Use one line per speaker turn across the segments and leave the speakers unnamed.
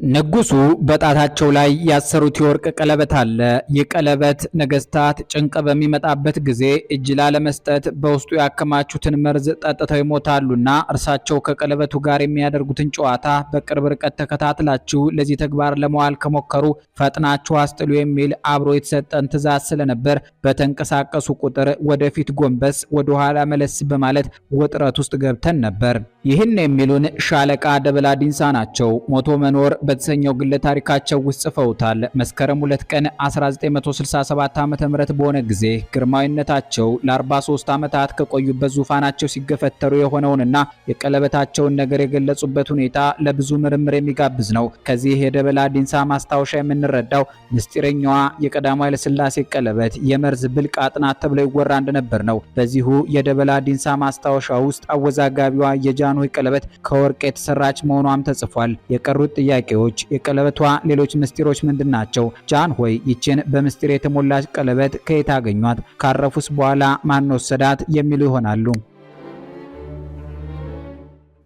ንጉሱ በጣታቸው ላይ ያሰሩት የወርቅ ቀለበት አለ። ይህ ቀለበት ነገስታት ጭንቅ በሚመጣበት ጊዜ እጅ ላለመስጠት በውስጡ ያከማቹትን መርዝ ጠጥተው ይሞታሉና እርሳቸው ከቀለበቱ ጋር የሚያደርጉትን ጨዋታ በቅርብ ርቀት ተከታትላችሁ ለዚህ ተግባር ለመዋል ከሞከሩ ፈጥናችሁ አስጥሉ የሚል አብሮ የተሰጠን ትዕዛዝ ስለነበር በተንቀሳቀሱ ቁጥር ወደፊት ጎንበስ ወደኋላ መለስ በማለት ውጥረት ውስጥ ገብተን ነበር። ይህን የሚሉን ሻለቃ ደበላ ዲንሳ ናቸው። ሞቶ መኖር በተሰኘው ግለ ታሪካቸው ውስጥ ጽፈውታል። መስከረም 2 ቀን 1967 ዓ.ም በሆነ ጊዜ ግርማዊነታቸው ለ43 ዓመታት ከቆዩበት ዙፋናቸው ሲገፈተሩ የሆነውንና የቀለበታቸውን ነገር የገለጹበት ሁኔታ ለብዙ ምርምር የሚጋብዝ ነው። ከዚህ የደበላ ዲንሳ ማስታወሻ የምንረዳው ምስጢረኛዋ የቀዳማዊ ኃይለ ሥላሴ ቀለበት የመርዝ ብልቃጥ ናት ተብሎ ይወራ እንደነበር ነው። በዚሁ የደበላ ዲንሳ ማስታወሻ ውስጥ አወዛጋቢዋ የጃንሆይ ቀለበት ከወርቅ የተሰራች መሆኗም ተጽፏል። የቀሩት ጥያቄዎች የቀለበቷ ሌሎች ምስጢሮች ምንድናቸው? ጃንሆይ ይችን በምስጢር የተሞላች ቀለበት ከየት አገኟት? ካረፉስ በኋላ ማን ወሰዳት? የሚሉ ይሆናሉ።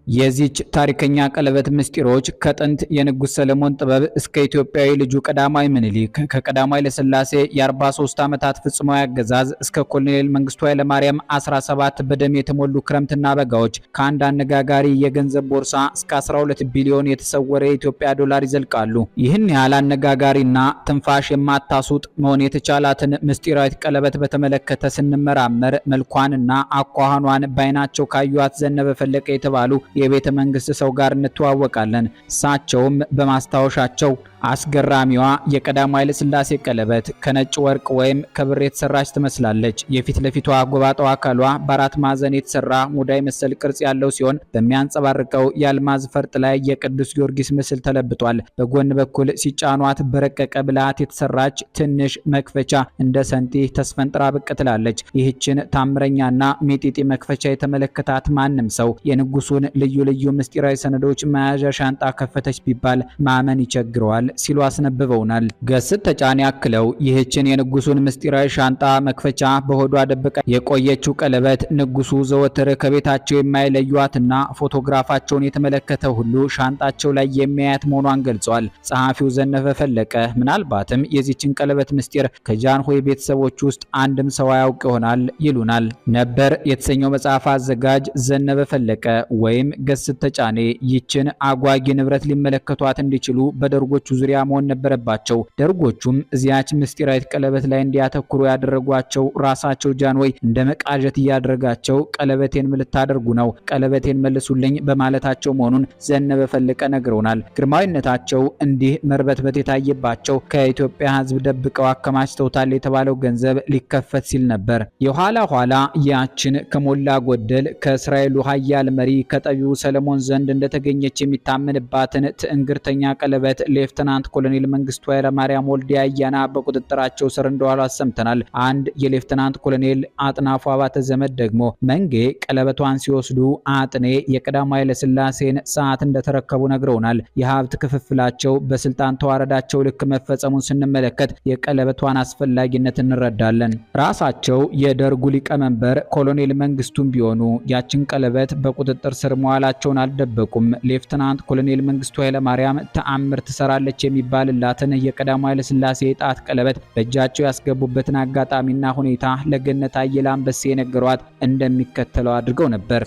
የዚች ታሪከኛ ቀለበት ምስጢሮች ከጥንት የንጉስ ሰለሞን ጥበብ እስከ ኢትዮጵያዊ ልጁ ቀዳማዊ ምኒልክ፣ ከቀዳማዊ ለሥላሴ የ43 ዓመታት ፍጹማዊ አገዛዝ እስከ ኮሎኔል መንግስቱ ኃይለማርያም 17 በደም የተሞሉ ክረምትና በጋዎች፣ ከአንድ አነጋጋሪ የገንዘብ ቦርሳ እስከ 12 ቢሊዮን የተሰወረ የኢትዮጵያ ዶላር ይዘልቃሉ። ይህን ያህል አነጋጋሪና ትንፋሽ የማታሱጥ መሆን የተቻላትን ምስጢራዊት ቀለበት በተመለከተ ስንመራመር መልኳንና አኳኋኗን ባይናቸው ካዩት ዘነበ ፈለቀ የተባሉ የቤተ መንግስት ሰው ጋር እንተዋወቃለን። እሳቸውም በማስታወሻቸው አስገራሚዋ የቀዳማዊ ኃይለ ሥላሴ ቀለበት ከነጭ ወርቅ ወይም ከብር የተሰራች ትመስላለች። የፊት ለፊቷ ጎባጣው አካሏ በአራት ማዕዘን የተሰራ ሙዳይ መሰል ቅርጽ ያለው ሲሆን በሚያንጸባርቀው የአልማዝ ፈርጥ ላይ የቅዱስ ጊዮርጊስ ምስል ተለብጧል። በጎን በኩል ሲጫኗት በረቀቀ ብልሃት የተሰራች ትንሽ መክፈቻ እንደ ሰንቲ ተስፈንጥራ ብቅ ትላለች። ይህችን ታምረኛና ሚጢጢ መክፈቻ የተመለከታት ማንም ሰው የንጉሱን ልዩ ልዩ ምስጢራዊ ሰነዶች መያዣ ሻንጣ ከፈተች ቢባል ማመን ይቸግረዋል ሲሉ አስነብበውናል። ገስት ተጫን ያክለው ይህችን የንጉሱን ምስጢራዊ ሻንጣ መክፈቻ በሆዷ ደብቃ የቆየችው ቀለበት ንጉሱ ዘወትር ከቤታቸው የማይለዩዋትና ፎቶግራፋቸውን የተመለከተ ሁሉ ሻንጣቸው ላይ የሚያያት መሆኗን ገልጿል። ጸሐፊው ዘነበ ፈለቀ ምናልባትም የዚችን ቀለበት ምስጢር ከጃንሆይ ቤተሰቦች ውስጥ አንድም ሰው ያውቅ ይሆናል ይሉናል። ነበር የተሰኘው መጽሐፍ አዘጋጅ ዘነበ ፈለቀ ወይም ገስት ተጫኔ ይችን አጓጊ ንብረት ሊመለከቷት እንዲችሉ በደርጎቹ ዙሪያ መሆን ነበረባቸው። ደርጎቹም እዚያች ምስጢራዊት ቀለበት ላይ እንዲያተኩሩ ያደረጓቸው ራሳቸው ጃንሆይ እንደ መቃዠት እያደረጋቸው ቀለበቴን ምን ልታደርጉ ነው? ቀለበቴን መልሱልኝ በማለታቸው መሆኑን ዘነበ ፈለቀ ነግረውናል። ግርማዊነታቸው እንዲህ መርበትበት የታየባቸው ከኢትዮጵያ ሕዝብ ደብቀው አከማችተውታል የተባለው ገንዘብ ሊከፈት ሲል ነበር። የኋላ ኋላ ያችን ከሞላ ጎደል ከእስራኤሉ ኃያል መሪ ከጠቢቡ ሰለሞን ዘንድ እንደተገኘች የሚታመንባትን ትዕንግርተኛ ቀለበት ሌፍተናንት ኮሎኔል መንግስቱ ኃይለማርያም ወልዴ አያና በቁጥጥራቸው ስር እንደዋሉ አሰምተናል። አንድ የሌፍተናንት ኮሎኔል አጥናፉ አባተ ዘመድ ደግሞ መንጌ ቀለበቷን ሲወስዱ አጥኔ የቀዳማዊ ኃይለ ሥላሴን ሰዓት እንደተረከቡ ነግረውናል። የሀብት ክፍፍላቸው በስልጣን ተዋረዳቸው ልክ መፈጸሙን ስንመለከት የቀለበቷን አስፈላጊነት እንረዳለን። ራሳቸው የደርጉ ሊቀመንበር ኮሎኔል መንግስቱም ቢሆኑ ያችን ቀለበት በቁጥጥር ስር መዋላቸውን አልደበቁም። ሌፍተናንት ኮሎኔል መንግስቱ ኃይለማርያም ተአምር ትሰራለች የሚባልላትን የቀዳማዊ ኃይለ ሥላሴ የጣት ቀለበት በእጃቸው ያስገቡበትን አጋጣሚና ሁኔታ ለገነት አየለ አንበሴ የነገሯት እንደሚከተለው አድርገው ነበር።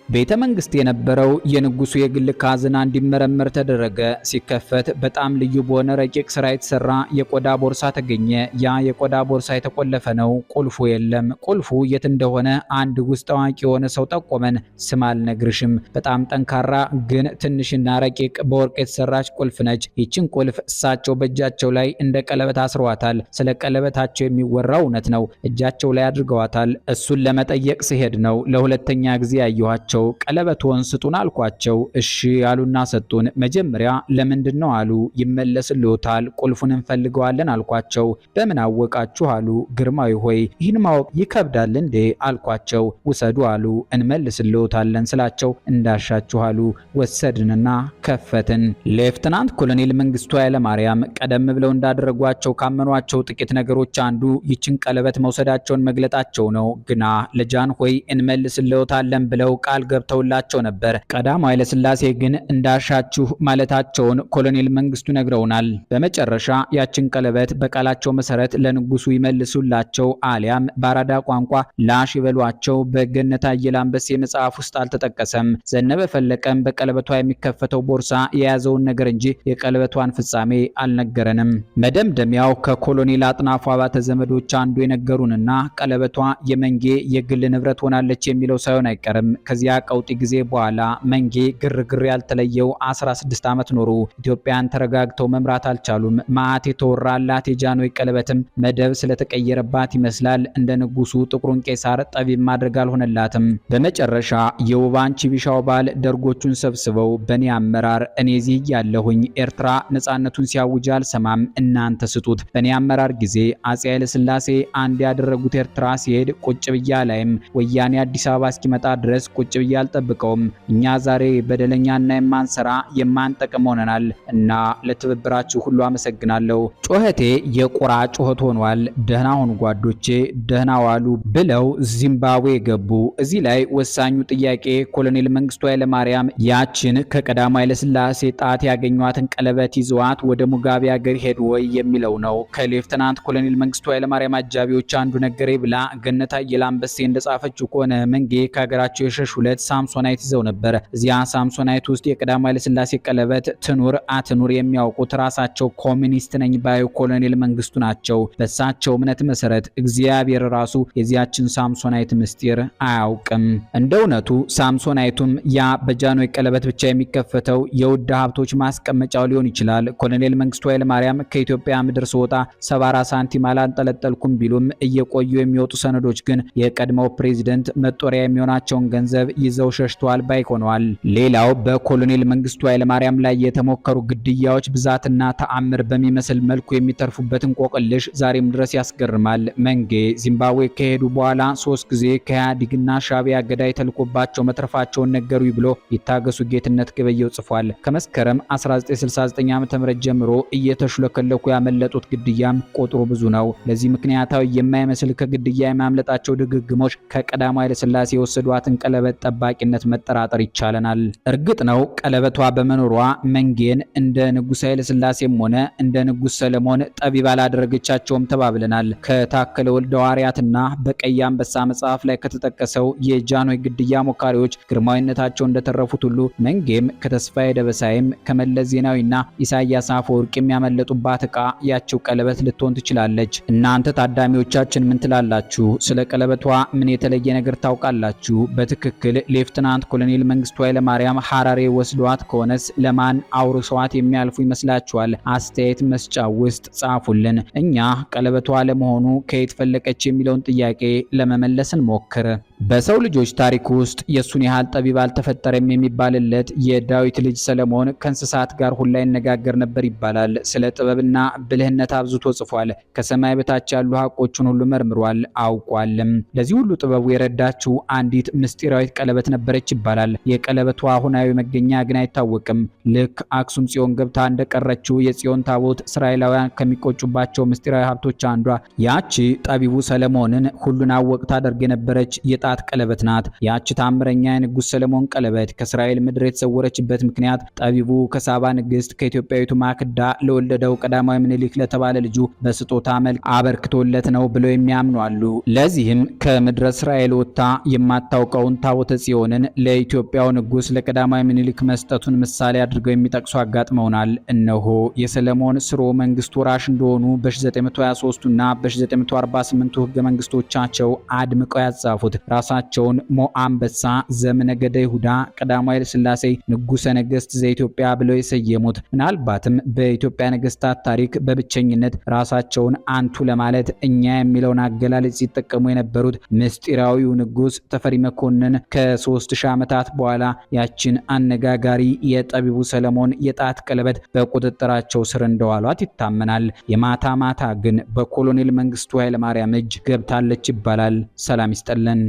ቤተ መንግስት የነበረው የንጉሱ የግል ካዝና እንዲመረመር ተደረገ። ሲከፈት በጣም ልዩ በሆነ ረቂቅ ስራ የተሰራ የቆዳ ቦርሳ ተገኘ። ያ የቆዳ ቦርሳ የተቆለፈ ነው። ቁልፉ የለም። ቁልፉ የት እንደሆነ አንድ ውስጥ አዋቂ የሆነ ሰው ጠቆመን። ስም አልነግርሽም። በጣም ጠንካራ ግን ትንሽና ረቂቅ በወርቅ የተሰራች ቁልፍ ነች። ይችን ቁልፍ እሳቸው በእጃቸው ላይ እንደ ቀለበት አስረዋታል። ስለ ቀለበታቸው የሚወራው እውነት ነው። እጃቸው ላይ አድርገዋታል። እሱን ለመጠየቅ ሲሄድ ነው ለሁለተኛ ጊዜ ያየኋቸው። ቀለበቱን ስጡን አልኳቸው። እሺ ያሉና ሰጡን። መጀመሪያ ለምንድን ነው አሉ። ይመለስልዎታል፣ ቁልፉን እንፈልገዋለን አልኳቸው። በምን አወቃችሁ አሉ። ግርማዊ ሆይ ይህን ማወቅ ይከብዳል እንዴ አልኳቸው። ውሰዱ አሉ። እንመልስልዎታለን ስላቸው እንዳሻችሁ አሉ። ወሰድንና ከፈትን። ሌፍተናንት ኮሎኔል መንግስቱ ኃይለማርያም ቀደም ብለው እንዳደረጓቸው ካመኗቸው ጥቂት ነገሮች አንዱ ይችን ቀለበት መውሰዳቸውን መግለጣቸው ነው። ግና ለጃንሆይ እንመልስልዎታለን ብለው ቃል ገብተውላቸው ነበር። ቀዳማዊ ኃይለ ሥላሴ ግን እንዳሻችሁ ማለታቸውን ኮሎኔል መንግስቱ ነግረውናል። በመጨረሻ ያችን ቀለበት በቃላቸው መሰረት ለንጉሱ ይመልሱላቸው አሊያም በአራዳ ቋንቋ ላሽ ይበሏቸው በገነት አየለ አንበሴ መጽሐፍ ውስጥ አልተጠቀሰም። ዘነበ ፈለቀም በቀለበቷ የሚከፈተው ቦርሳ የያዘውን ነገር እንጂ የቀለበቷን ፍጻሜ አልነገረንም። መደምደሚያው ከኮሎኔል አጥናፉ አባተ ዘመዶች አንዱ የነገሩንና ቀለበቷ የመንጌ የግል ንብረት ሆናለች የሚለው ሳይሆን አይቀርም። ከዚያ ቀውጢ ጊዜ በኋላ መንጌ ግርግር ያልተለየው 16 ዓመት ኖሩ። ኢትዮጵያን ተረጋግተው መምራት አልቻሉም። ማአት የተወራላት የጃንሆይ ቀለበትም መደብ ስለተቀየረባት ይመስላል እንደ ንጉሱ ጥቁሩን ቄሳር ጠቢብ ማድረግ አልሆነላትም። በመጨረሻ የውባንቺ ቢሻው ባል ደርጎቹን ሰብስበው በኔ አመራር እኔ እዚህ ያለሁኝ ኤርትራ ነጻነቱን ሲያውጅ አልሰማም፣ እናንተ ስጡት። በኔ አመራር ጊዜ አፄ ኃይለ ሥላሴ አንድ ያደረጉት ኤርትራ ሲሄድ ቁጭ ብያ ላይም ወያኔ አዲስ አበባ እስኪመጣ ድረስ ቁጭ ብያ አልጠብቀውም። እኛ ዛሬ በደለኛና የማንሰራ የማንጠቅም ሆነናል እና ለትብብራችሁ ሁሉ አመሰግናለሁ። ጩኸቴ የቁራ ጩኸት ሆኗል። ደህና ሁኑ ጓዶቼ፣ ደህና ዋሉ ብለው ዚምባብዌ ገቡ። እዚህ ላይ ወሳኙ ጥያቄ ኮሎኔል መንግስቱ ኃይለማርያም ያችን ከቀዳማዊ ኃይለ ሥላሴ ጣት ያገኟትን ቀለበት ይዘዋት ወደ ሙጋቤ ሀገር ሄዱ ወይ የሚለው ነው። ከሌፍተናንት ኮሎኔል መንግስቱ ኃይለማርያም አጃቢዎች አንዱ ነገሬ ብላ ገነት አየለ አንበሴ እንደጻፈችው ከሆነ መንጌ ከሀገራቸው የሸሹለት ሳምሶናይት ይዘው ነበር። እዚያ ሳምሶናይት ውስጥ የቀዳማዊ ኃይለ ሥላሴ ቀለበት ትኑር አትኑር የሚያውቁት ራሳቸው ኮሚኒስት ነኝ ባዩ ኮሎኔል መንግስቱ ናቸው። በሳቸው እምነት መሰረት እግዚአብሔር ራሱ የዚያችን ሳምሶናይት ምስጢር አያውቅም። እንደ እውነቱ ሳምሶናይቱም ያ በጃንሆይ ቀለበት ብቻ የሚከፈተው የውድ ሀብቶች ማስቀመጫው ሊሆን ይችላል። ኮሎኔል መንግስቱ ኃይለማርያም ከኢትዮጵያ ምድር ሲወጣ 74 ሳንቲም አላንጠለጠልኩም ቢሉም እየቆዩ የሚወጡ ሰነዶች ግን የቀድሞው ፕሬዝዳንት መጦሪያ የሚሆናቸውን ገንዘብ ይዘው ሸሽተዋል ባይ ሆነዋል። ሌላው በኮሎኔል መንግስቱ ኃይለማርያም ላይ የተሞከሩ ግድያዎች ብዛትና ተአምር በሚመስል መልኩ የሚተርፉበት እንቆቅልሽ ዛሬም ድረስ ያስገርማል። መንጌ ዚምባብዌ ከሄዱ በኋላ 3 ጊዜ ከኢህአዴግና ሻዕቢያ ገዳይ ተልኮባቸው መትረፋቸውን ነገሩ ብሎ ይታገሱ ጌትነት ገበየው ጽፏል። ከመስከረም 1969 ዓ.ም ጀምሮ እየተሽለከለኩ ያመለጡት ግድያም ቁጥሩ ብዙ ነው። ለዚህ ምክንያታዊ የማይመስል ከግድያ የማምለጣቸው ድግግሞች ከቀዳማዊ ኃይለ ሥላሴ የወሰዷትን ቀለበት ጠባቂነት መጠራጠር ይቻለናል። እርግጥ ነው ቀለበቷ በመኖሯ መንጌን እንደ ንጉሥ ኃይለ ሥላሴም ሆነ እንደ ንጉሥ ሰለሞን ጠቢብ አላደረገቻቸውም ተባብለናል። ከታከለ ወልደ ሐዋርያትና በቀይ አንበሳ መጽሐፍ ላይ ከተጠቀሰው የጃንሆይ ግድያ ሞካሪዎች ግርማዊነታቸው እንደተረፉት ሁሉ መንጌም ከተስፋዬ ደበሳይም ከመለስ ዜናዊና ኢሳያስ አፈወርቅ የሚያመለጡባት ዕቃ ያቸው ቀለበት ልትሆን ትችላለች። እናንተ ታዳሚዎቻችን ምን ትላላችሁ? ስለ ቀለበቷ ምን የተለየ ነገር ታውቃላችሁ? በትክክል ሌፍተናንት ኮሎኔል መንግስቱ ኃይለማርያም ሐራሬ ወስዷት ከሆነስ ለማን አውርሰዋት የሚያልፉ ይመስላችኋል? አስተያየት መስጫ ውስጥ ጻፉልን። እኛ ቀለበቷ ለመሆኑ ከየት ፈለቀች የሚለውን ጥያቄ ለመመለስ እንሞክር። በሰው ልጆች ታሪክ ውስጥ የሱን ያህል ጠቢብ አልተፈጠረም የሚባልለት የዳዊት ልጅ ሰለሞን ከእንስሳት ጋር ሁላ ይነጋገር ነበር ይባላል። ስለ ጥበብና ብልህነት አብዝቶ ጽፏል። ከሰማይ በታች ያሉ ሀቆችን ሁሉ መርምሯል አውቋልም። ለዚህ ሁሉ ጥበቡ የረዳችው አንዲት ምስጢራዊት ቀለበት ነበረች ይባላል። የቀለበቷ አሁናዊ መገኛ ግን አይታወቅም። ልክ አክሱም ጽዮን ገብታ እንደቀረችው የጽዮን ታቦት እስራኤላውያን ከሚቆጩባቸው ምስጢራዊ ሀብቶች አንዷ ያቺ ጠቢቡ ሰለሞንን ሁሉን አወቅ ታደርግ የነበረች የጣት ቀለበት ናት። ያቺ ታምረኛ የንጉሥ ሰለሞን ቀለበት ከእስራኤል ምድር የተሰወረችበት ምክንያት ጠቢቡ ከሳባ ንግስት ከኢትዮጵያዊቱ ማክዳ ለወለደው ቀዳማዊ ምኒልክ ለተባለ ልጁ በስጦታ መልክ አበርክቶለት ነው ብለው የሚያምኑ አሉ። ለዚህም ከምድረ እስራኤል ወጥታ የማታውቀውን ታቦተ ጽዮንን ለኢትዮጵያው ንጉሥ ለቀዳማዊ ምኒልክ መስጠቱን ምሳሌ አድርገው የሚጠቅሱ አጋጥመውናል። እነሆ የሰለሞን ስርወ መንግስት ወራሽ እንደሆኑ በ923 እና በ948 ህገ መንግስቶቻቸው አድምቀው ያጻፉት ራሳቸውን ሞአንበሳ ዘመነገደ ይሁዳ ቀዳማዊ ኃይለ ሥላሴ ንጉሠ ነገሥት ዘኢትዮጵያ ብለው የሰየሙት ምናልባትም በኢትዮጵያ ነገስታት ታሪክ በብቸኝነት ራሳቸውን አንቱ ለማለት እኛ የሚለውን አገላለጽ ሲጠቀሙ የነበሩት ምስጢራዊው ንጉሥ ተፈሪ መኮንን ከ3000 ዓመታት በኋላ ያችን አነጋጋሪ የጠቢቡ ሰለሞን የጣት ቀለበት በቁጥጥራቸው ስር እንደዋሏት ይታመናል። የማታ ማታ ግን በኮሎኔል መንግስቱ ኃይለማርያም እጅ ገብታለች ይባላል። ሰላም ይስጠልን።